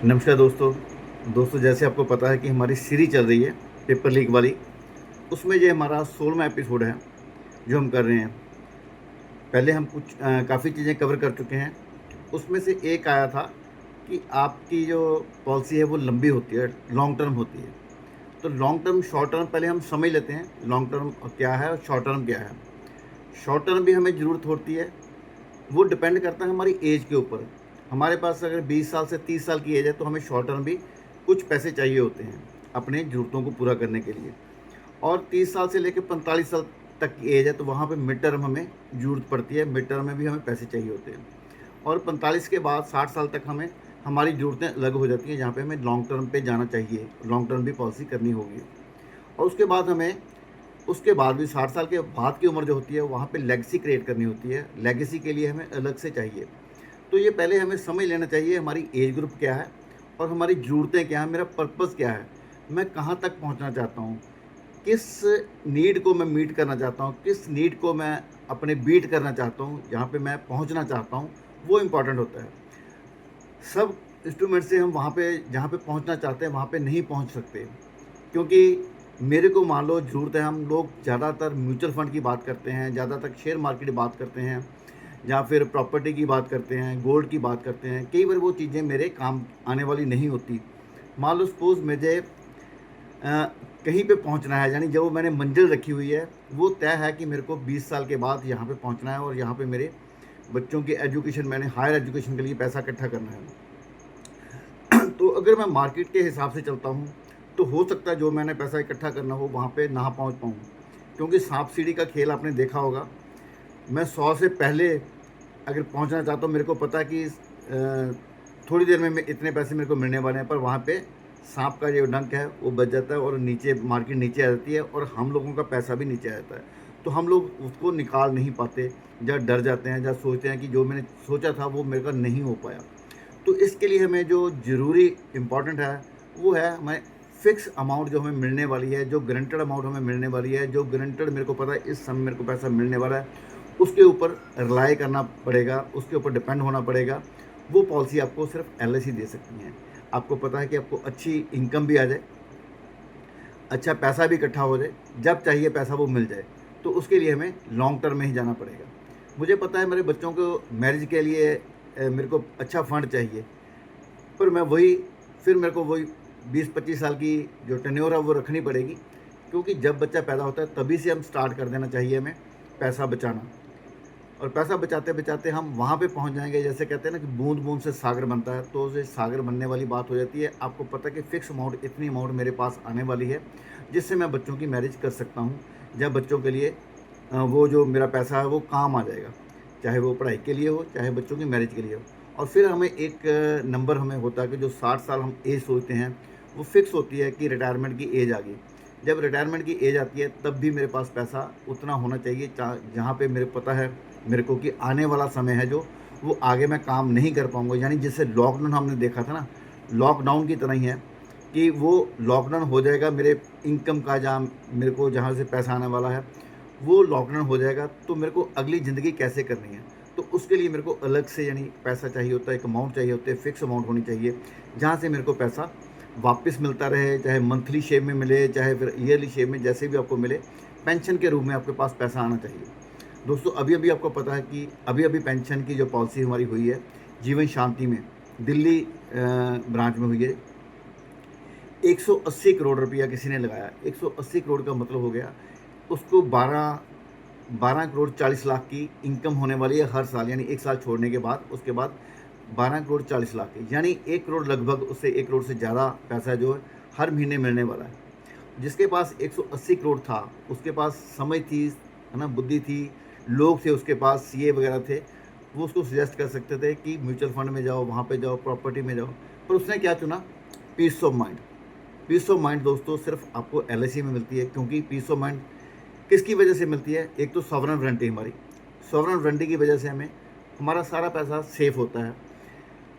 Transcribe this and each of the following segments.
नमस्कार दोस्तों जैसे आपको पता है कि हमारी सीरीज चल रही है पेपर लीक वाली। उसमें ये हमारा 16वां एपिसोड है जो हम कर रहे हैं। पहले हम कुछ काफ़ी चीज़ें कवर कर चुके हैं। उसमें से एक आया था कि आपकी जो पॉलिसी है वो लंबी होती है, लॉन्ग टर्म होती है। तो लॉन्ग टर्म शॉर्ट टर्म पहले हम समझ लेते हैं, लॉन्ग टर्म क्या है और शॉर्ट टर्म क्या है। शॉर्ट टर्म भी हमें ज़रूरत होती है, वो डिपेंड करता है हमारी एज के ऊपर। हमारे पास अगर 20 साल से 30 साल की एज है तो हमें शॉर्ट टर्म भी कुछ पैसे चाहिए होते हैं अपने ज़रूरतों को पूरा करने के लिए। और 30 साल से लेकर 45 साल तक की एज है तो वहाँ पे मिड टर्म हमें ज़रूरत पड़ती है, मिड टर्म में भी हमें पैसे चाहिए होते हैं। और 45 के बाद 60 साल तक हमें हमारी ज़रूरतें अलग हो जाती हैं, जहाँ पे हमें लॉन्ग टर्म पे जाना चाहिए, लॉन्ग टर्म भी पॉलिसी करनी होगी। और उसके बाद भी 60 साल के बाद की उम्र जो होती है वहाँ पे लेगेसी क्रिएट करनी होती है। लेगेसी के लिए हमें अलग से चाहिए। तो ये पहले हमें समझ लेना चाहिए हमारी एज ग्रुप क्या है और हमारी ज़रूरतें क्या हैं, मेरा पर्पस क्या है, मैं कहाँ तक पहुँचना चाहता हूँ, किस नीड को मैं मीट करना चाहता हूँ, किस नीड को मैं अपने बीट करना चाहता हूँ, जहाँ पे मैं पहुँचना चाहता हूँ, वो इम्पॉर्टेंट होता है। सब इंस्ट्रूमेंट से हम वहाँ पे जहाँ पे पहुँचना चाहते हैं वहाँ पे नहीं पहुँच सकते, क्योंकि मेरे को मान लो ज़रूरत है, हम लोग ज़्यादातर म्यूचुअल फंड की बात करते हैं, ज़्यादातर शेयर मार्केट की बात करते हैं, या फिर प्रॉपर्टी की बात करते हैं, गोल्ड की बात करते हैं। कई बार वो चीज़ें मेरे काम आने वाली नहीं होती। मान लो सपोज़ मुझे कहीं पे पहुंचना है, यानी जो मैंने मंजिल रखी हुई है वो तय है कि मेरे को 20 साल के बाद यहाँ पे पहुंचना है और यहाँ पे मेरे बच्चों की एजुकेशन, मैंने हायर एजुकेशन के लिए पैसा इकट्ठा करना है। तो अगर मैं मार्केट के हिसाब से चलता हूँ तो हो सकता है जो मैंने पैसा इकट्ठा करना हो वहाँ पे ना पहुँच पाऊँ, क्योंकि सांप सीढ़ी का खेल आपने देखा होगा। मैं 100 से पहले अगर पहुंचना चाहता हूँ, मेरे को पता है कि थोड़ी देर में इतने पैसे मेरे को मिलने वाले हैं, पर वहाँ पे सांप का जो डंक है वो बच जाता है और नीचे मार्केट नीचे आ जाती है और हम लोगों का पैसा भी नीचे आ जाता है। तो हम लोग उसको निकाल नहीं पाते, या डर जाते हैं, या सोचते हैं कि जो मैंने सोचा था वो मेरे का नहीं हो पाया। तो इसके लिए हमें जो ज़रूरी इम्पॉर्टेंट है वो है हमें फ़िक्स अमाउंट जो हमें मिलने वाली है, जो गारंटेड अमाउंट हमें मिलने वाली है, जो गारंटेड मेरे को पता है इस समय मेरे को पैसा मिलने वाला है, उसके ऊपर रिलाय करना पड़ेगा, उसके ऊपर डिपेंड होना पड़ेगा। वो पॉलिसी आपको सिर्फ एलआईसी दे सकती हैं। आपको पता है कि आपको अच्छी इनकम भी आ जाए, अच्छा पैसा भी इकट्ठा हो जाए, जब चाहिए पैसा वो मिल जाए, तो उसके लिए हमें लॉन्ग टर्म में ही जाना पड़ेगा। मुझे पता है मेरे बच्चों को मैरिज के लिए मेरे को अच्छा फंड चाहिए, पर मैं वही फिर मेरे को वही 20-25 साल की जो टेन्योर है वो रखनी पड़ेगी, क्योंकि जब बच्चा पैदा होता है तभी से हम स्टार्ट कर देना चाहिए हमें पैसा बचाना। और पैसा बचाते बचाते हम वहाँ पे पहुँच जाएंगे, जैसे कहते हैं ना कि बूंद बूंद से सागर बनता है, तो ये सागर बनने वाली बात हो जाती है। आपको पता है कि फ़िक्स अमाउंट, इतनी अमाउंट मेरे पास आने वाली है जिससे मैं बच्चों की मैरिज कर सकता हूँ, जब बच्चों के लिए वो जो मेरा पैसा है वो काम आ जाएगा, चाहे वो पढ़ाई के लिए हो, चाहे बच्चों की मैरिज के लिए हो। और फिर हमें एक नंबर हमें होता है कि जो 60 साल हम एज सोचते हैं वो फिक्स होती है कि रिटायरमेंट की एज आ गई। जब रिटायरमेंट की एज आती है तब भी मेरे पास पैसा उतना होना चाहिए जहाँ पे मेरे को पता है मेरे को कि आने वाला समय है जो वो आगे मैं काम नहीं कर पाऊँगा। यानी जैसे लॉकडाउन हमने देखा था ना, लॉकडाउन की तरह ही है कि वो लॉकडाउन हो जाएगा मेरे इनकम का, जहाँ मेरे को जहाँ से पैसा आने वाला है वो लॉकडाउन हो जाएगा, तो मेरे को अगली ज़िंदगी कैसे करनी है। तो उसके लिए मेरे को अलग से यानी पैसा चाहिए होता है, एक अमाउंट चाहिए होता है, फिक्स अमाउंट होनी चाहिए, जहाँ से मेरे को पैसा वापस मिलता रहे, चाहे मंथली शेप में मिले, चाहे फिर ईयरली शेप में, जैसे भी आपको मिले, पेंशन के रूप में आपके पास पैसा आना चाहिए। दोस्तों अभी अभी आपको पता है कि अभी अभी पेंशन की जो पॉलिसी हमारी हुई है जीवन शांति में, दिल्ली ब्रांच में हुई है। 180 करोड़ रुपया किसी ने लगाया। 180 करोड़ का मतलब हो गया उसको 12 करोड़ 40 लाख की इनकम होने वाली है हर साल, यानी एक साल छोड़ने के बाद, उसके बाद 12 करोड़ 40 लाख की, यानी 1 करोड़ लगभग, उससे 1 करोड़ से ज़्यादा पैसा जो है हर महीने मिलने वाला है। जिसके पास 180 करोड़ था उसके पास समझ थी, है ना, बुद्धि थी, लोग थे उसके पास, सीए वगैरह थे, वो उसको सजेस्ट कर सकते थे कि म्यूचुअल फंड में जाओ, वहाँ पे जाओ, प्रॉपर्टी में जाओ, पर उसने क्या चुना? Peace of mind. Peace of mind दोस्तों सिर्फ आपको एलआईसी में मिलती है, क्योंकि पीस ऑफ माइंड किसकी वजह से मिलती है? एक तो सॉवरेन गारंटी, हमारी सॉवरेन गारंटी की वजह से हमें हमारा सारा पैसा सेफ होता है,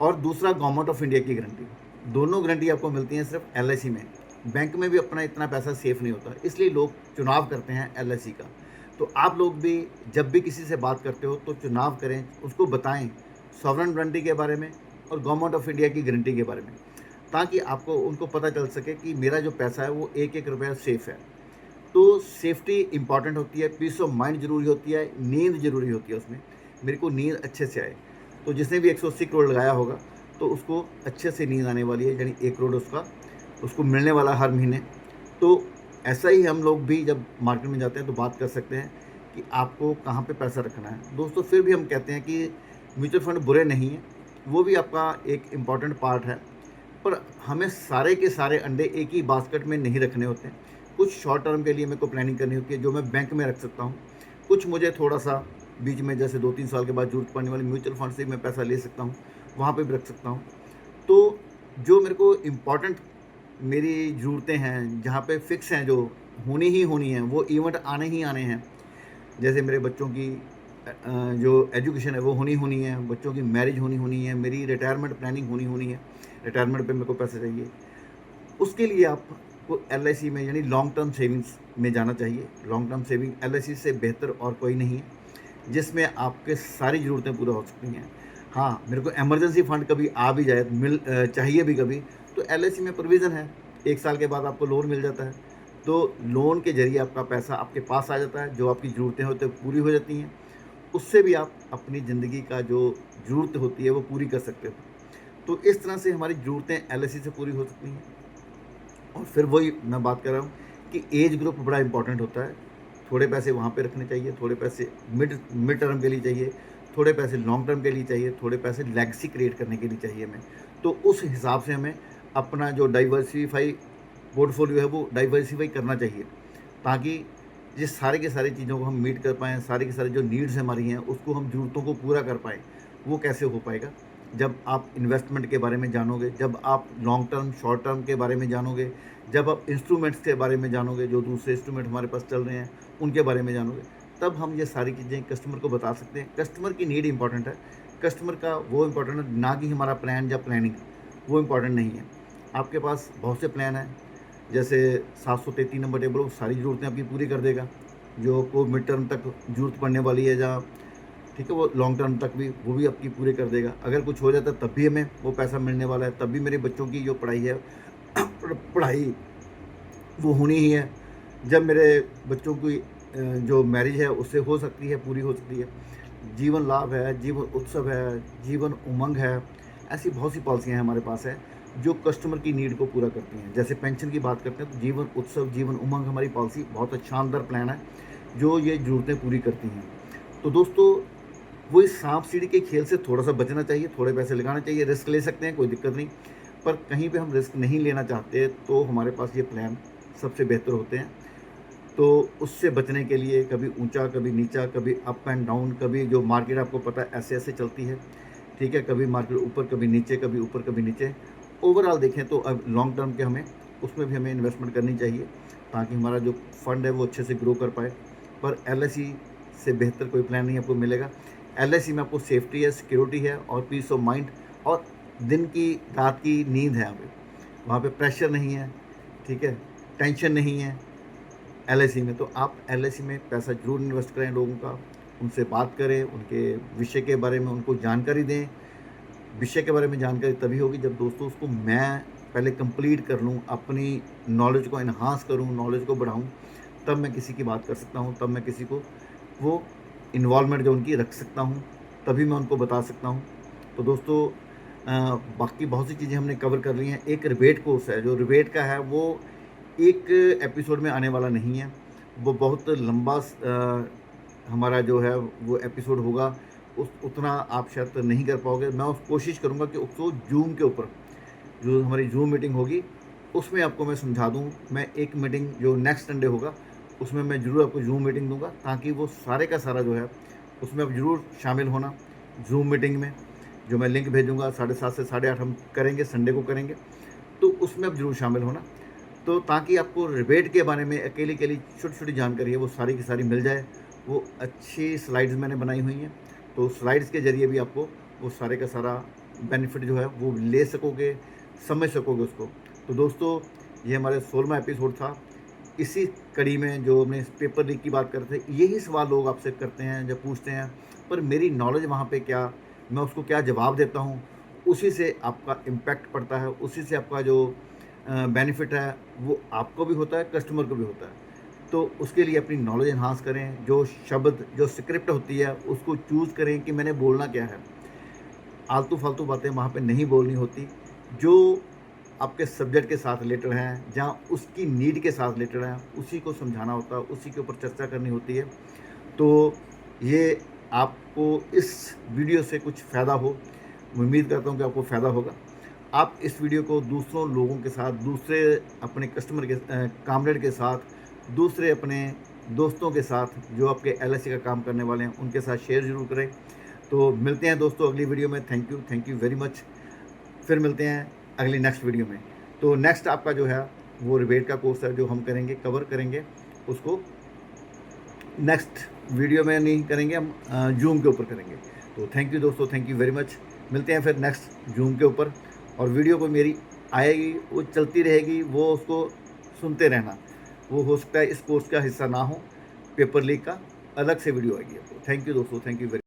और दूसरा गवर्नमेंट ऑफ इंडिया की गारंटी। दोनों गारंटी आपको मिलती हैं सिर्फ एलआईसी में। बैंक में भी अपना इतना पैसा सेफ नहीं होता, इसलिए लोग चुनाव करते हैं एलआईसी का। तो आप लोग भी जब भी किसी से बात करते हो तो चुनाव करें, उसको बताएं सॉवरेन गारंटी के बारे में और गवर्नमेंट ऑफ इंडिया की गारंटी के बारे में, ताकि आपको उनको पता चल सके कि मेरा जो पैसा है वो एक एक रुपया सेफ़ है। तो सेफ्टी इंपॉर्टेंट होती है, पीस ऑफ माइंड ज़रूरी होती है, नींद ज़रूरी होती है उसमें। मेरे को नींद अच्छे से आए। तो जिसने भी 180 करोड़ लगाया होगा, तो उसको अच्छे से नींद आने वाली है, यानी 1 करोड़ उसको मिलने वाला हर महीने। तो ऐसा ही हम लोग भी जब मार्केट में जाते हैं तो बात कर सकते हैं कि आपको कहाँ पे पैसा रखना है। दोस्तों फिर भी हम कहते हैं कि म्यूचुअल फंड बुरे नहीं हैं, वो भी आपका एक इम्पॉर्टेंट पार्ट है। पर हमें सारे के सारे अंडे एक ही बास्केट में नहीं रखने होते हैं। कुछ शॉर्ट टर्म के लिए मेरे को प्लानिंग करनी होती है जो मैं बैंक में रख सकता हूँ। कुछ मुझे थोड़ा-सा बीच में जैसे 2-3 साल के बाद ज़रूरत पड़ने वाली म्यूचुअल फंड से मैं पैसा ले सकता हूँ, वहाँ पे भी रख सकता हूँ। तो जो मेरे को इम्पोर्टेंट मेरी ज़रूरतें हैं, जहाँ पे फ़िक्स हैं जो होनी ही होनी हैं, वो इवेंट आने ही आने हैं। जैसे मेरे बच्चों की जो एजुकेशन है वो होनी होनी है, बच्चों की मैरिज होनी होनी है, मेरी रिटायरमेंट प्लानिंग होनी होनी है, रिटायरमेंट पे मेरे को पैसे चाहिए। उसके लिए आपको एलआईसी में यानी लॉन्ग टर्म सेविंग्स में जाना चाहिए। लॉन्ग टर्म सेविंग एलआईसी से बेहतर और कोई नहीं है, जिसमें आपके सारी ज़रूरतें पूरा हो सकती हैं। हाँ, मेरे को इमरजेंसी फंड कभी आ भी जाए चाहिए भी कभी, तो एलआईसी में प्रोविज़न है, 1 साल के बाद आपको लोन मिल जाता है। तो लोन के ज़रिए आपका पैसा आपके पास आ जाता है, जो आपकी ज़रूरतें होती हैं पूरी हो जाती हैं। उससे भी आप अपनी ज़िंदगी का जो ज़रूरत होती है वो पूरी कर सकते हो। तो इस तरह से हमारी ज़रूरतें एलआईसी से पूरी हो सकती हैं। और फिर वही मैं बात कर रहा हूँ कि एज ग्रुप बड़ा इम्पोर्टेंट होता है। थोड़े पैसे वहाँ पे रखने चाहिए, थोड़े पैसे मिड मिड टर्म के लिए चाहिए, थोड़े पैसे लॉन्ग टर्म के लिए चाहिए, थोड़े पैसे लेगेसी क्रिएट करने के लिए चाहिए हमें। तो उस हिसाब से हमें अपना जो डाइवर्सिफ़ाई पोर्टफोलियो है वो डाइवर्सिफ़ाई करना चाहिए, ताकि ये सारे के सारी चीज़ों को हम मीट कर पाएँ, सारी की सारी जो नीड्स हमारी हैं उसको हम ज़रूरतों को पूरा कर पाएँ। वो कैसे हो पाएगा? जब आप इन्वेस्टमेंट के बारे में जानोगे, जब आप लॉन्ग टर्म, शॉर्ट टर्म के बारे में जानोगे, जब आप इंस्ट्रूमेंट्स के बारे में जानोगे, जो दूसरे इंस्ट्रूमेंट हमारे पास चल रहे हैं, उनके बारे में जानोगे, तब हम ये सारी चीज़ें कस्टमर को बता सकते हैं। कस्टमर की नीड इम्पॉर्टेंट है, कस्टमर का वो इम्पॉर्टेंट है, ना कि हमारा प्लान या प्लानिंग, वो इम्पॉर्टेंट नहीं है। आपके पास बहुत से प्लान हैं, जैसे 733 नंबर टेबल वो सारी ज़रूरतें आपकी पूरी कर देगा, जो आपको मिड टर्म तक ज़रूरत पड़ने वाली है, जहाँ ठीक है, वो लॉन्ग टर्म तक भी वो भी आपकी पूरी कर देगा। अगर कुछ हो जाता है तब भी हमें वो पैसा मिलने वाला है, तब भी मेरे बच्चों की जो पढ़ाई है पढ़ाई वो होनी ही है। जब मेरे बच्चों की जो मैरिज है उससे हो सकती है, पूरी हो सकती है। जीवन लाभ है, जीवन उत्सव है, जीवन उमंग है, ऐसी बहुत सी पॉलिसियाँ हमारे पास है जो कस्टमर की नीड को पूरा करती हैं। जैसे पेंशन की बात करते हैं तो जीवन उत्सव, जीवन उमंग हमारी पॉलिसी बहुत शानदार प्लान है जो ये ज़रूरतें पूरी करती हैं। तो दोस्तों वो इस सांप सीढ़ी के खेल से थोड़ा-सा बचना चाहिए, थोड़े पैसे लगाने चाहिए, रिस्क ले सकते हैं, कोई दिक्कत नहीं। पर कहीं पे हम रिस्क नहीं लेना चाहते, तो हमारे पास ये प्लान सबसे बेहतर होते हैं। तो उससे बचने के लिए कभी ऊँचा, कभी नीचा, कभी अप एंड डाउन, कभी जो मार्केट आपको पता है ऐसे-ऐसे चलती है, ठीक है? कभी मार्केट ऊपर, कभी नीचे, कभी ऊपर, कभी नीचे। ओवरऑल देखें तो अब लॉन्ग टर्म के हमें उसमें भी हमें इन्वेस्टमेंट करनी चाहिए, ताकि हमारा जो फंड है वो अच्छे से ग्रो कर पाए। पर एलआईसी से बेहतर कोई प्लान नहीं आपको मिलेगा। एलआईसी में आपको सेफ्टी है, सिक्योरिटी है और पीस ऑफ माइंड और दिन की रात की नींद है यहाँ पे। वहाँ पे प्रेशर नहीं है, ठीक है? टेंशन नहीं है एलआईसी में। तो आप एलआईसी में पैसा ज़रूर इन्वेस्ट करें लोगों का, उनसे बात करें, उनके विषय के बारे में उनको जानकारी दें। विषय के बारे में जानकारी तभी होगी जब दोस्तों उसको मैं पहले कंप्लीट कर लूँ, अपनी नॉलेज को एनहांस करूँ, नॉलेज को बढ़ाऊँ, तब मैं किसी की बात कर सकता हूँ, तब मैं किसी को वो इन्वॉल्वमेंट जो उनकी रख सकता हूँ, तभी मैं उनको बता सकता हूँ। तो दोस्तों बाकी बहुत सी चीज़ें हमने कवर कर ली हैं। एक रिबेट कोर्स है, जो रिबेट का है वो एक एपिसोड में आने वाला नहीं है, वो बहुत लंबा हमारा जो है वो एपिसोड होगा, उस उतना आप शायद नहीं कर पाओगे। मैं उस कोशिश करूँगा कि उसको ज़ूम के ऊपर, जो हमारी ज़ूम मीटिंग होगी, उसमें आपको मैं समझा दूँ। मैं एक मीटिंग जो नेक्स्ट संडे होगा, उसमें मैं ज़रूर आपको ज़ूम मीटिंग दूँगा, ताकि वो सारे का सारा जो है, उसमें आप ज़रूर शामिल होना ज़ूम मीटिंग में। जो मैं लिंक भेजूँगा 7:30 से 8:30 हम करेंगे, संडे को करेंगे, तो उसमें आप ज़रूर शामिल होना। तो ताकि आपको रिबेट के बारे में अकेली-अकेली छोटी-छोटी जानकारी है, वो सारी की सारी मिल जाए। वो अच्छी स्लाइड्स मैंने बनाई हुई हैं, तो स्लाइड्स के ज़रिए भी आपको वो सारे का सारा बेनिफिट जो है वो ले सकोगे, समझ सकोगे उसको। तो दोस्तों ये हमारे 16वाँ एपिसोड था। इसी कड़ी में जो हमने पेपर लीक की बात कर रहे थे, यही सवाल लोग आपसे करते हैं, जब पूछते हैं, पर मेरी नॉलेज वहाँ पे क्या, मैं उसको क्या जवाब देता हूँ, उसी से आपका इम्पैक्ट पड़ता है, उसी से आपका जो बेनिफिट है वो आपको भी होता है, कस्टमर को भी होता है। तो उसके लिए अपनी नॉलेज एनहांस करें, जो शब्द, जो स्क्रिप्ट होती है उसको चूज़ करें कि मैंने बोलना क्या है। आलतू फालतू बातें वहाँ पे नहीं बोलनी होती, जो आपके सब्जेक्ट के साथ रिलेटेड हैं, जहाँ उसकी नीड के साथ रिलेटेड हैं, उसी को समझाना होता है, उसी के ऊपर चर्चा करनी होती है। तो ये आपको इस वीडियो से कुछ फ़ायदा हो, उम्मीद करता हूँ कि आपको फ़ायदा होगा। आप इस वीडियो को दूसरों लोगों के साथ, दूसरे अपने कस्टमर के कामरेड के साथ, दूसरे अपने दोस्तों के साथ जो आपके एलआईसी का काम करने वाले हैं, उनके साथ शेयर ज़रूर करें। तो मिलते हैं दोस्तों अगली वीडियो में। Thank you very much. फिर मिलते हैं अगली नेक्स्ट वीडियो में। तो नेक्स्ट आपका जो है वो रिबेट का कोर्स है, जो हम करेंगे, कवर करेंगे उसको नेक्स्ट वीडियो में नहीं करेंगे, हम जूम के ऊपर करेंगे। तो थैंक यू दोस्तों, थैंक यू वेरी मच। मिलते हैं फिर नेक्स्ट जूम के ऊपर। और वीडियो को मेरी आएगी, वो चलती रहेगी, वो उसको सुनते रहना। वो हो सकता है इस कोर्स का हिस्सा ना हो, पेपर लीक का अलग से वीडियो आएगी आपको। थैंक यू दोस्तों, थैंक यू वेरी